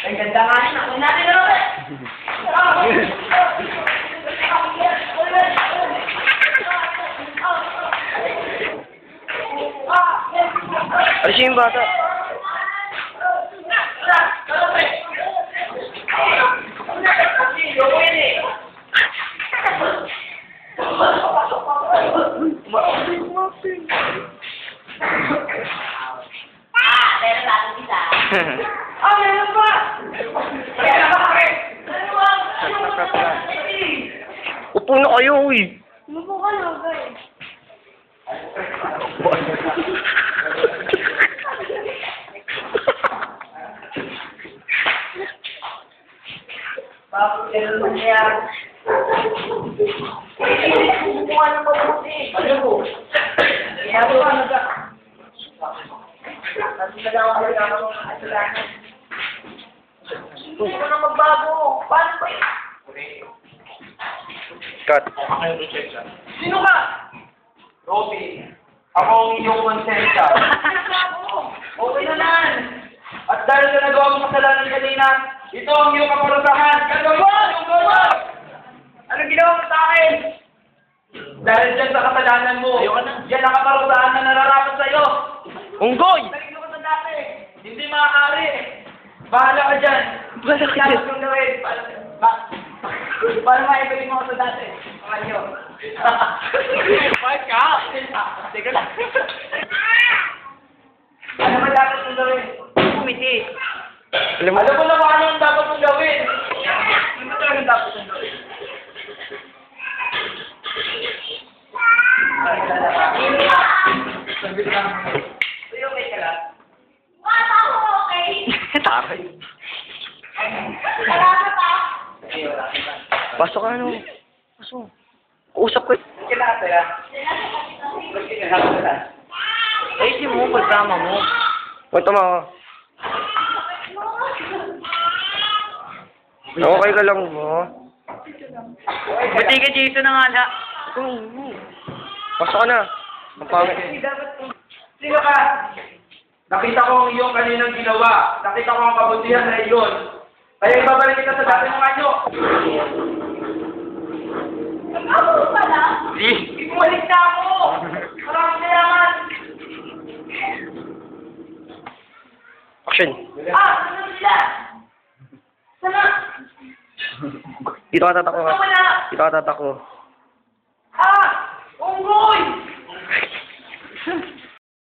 Ang ganda nga rin. Ako natin na rin. Alisin yung bata. Meron natin isa. Meron pa! Upo na kayo, uy. Umupo ka na, guys. Bakit gano'n nangyayari? Kumukuha ng mabuti. Ano po? Ginagawa na ba? Nagsilaga ako ng kasalanan. Hindi ko na magbago. Paano ba yun? Cut. Sino ka? Rosie. Ako ang iyong konsensya. Okay naman. At dahil sa nagawa mong kasalanan kanina, ito ang iyong kaparusahan. Gagawa! Anong ginawa mo sa akin? Dahil dyan sa kasalanan mo, yan ang kaparusahan na nararapat sa'yo. Unggoy! Nagino ko sa dati. Hindi maaari. Bahala ka dyan. Bahala ka dyan. Tapos kong gawin. Paano maibalik mo ako sa dati? Pangalyo. Bakit ka? Teka lang. Ano ba dapat kong gawin? Kumiti. Alam mo, Alam mo na kung ano ang dapat mong gawin. Ano ba talagang dapat kong gawin? Sabi lang. Tuyo may kalat. taray. Pasok ka, ano? Pasok. Usap ko. Kalat ya? Kalat. Ayusin mo, pagkama mo. Punta mo ako. Okay ka lang mo. Bati ka dito na nga na. Pasok ka na. Ang pangit. Sino ka? Nakita ko ang iyong kaninang ginawa. Nakita ko ang kabutihan na iyon. Kaya ibabalik kita sa dati mong anyo. Ako pala? Ibumalik na ako! Maraming salamat! Action. Ano sila? Sana? Dito ka tatako. Basta wala! Dito ka tatako.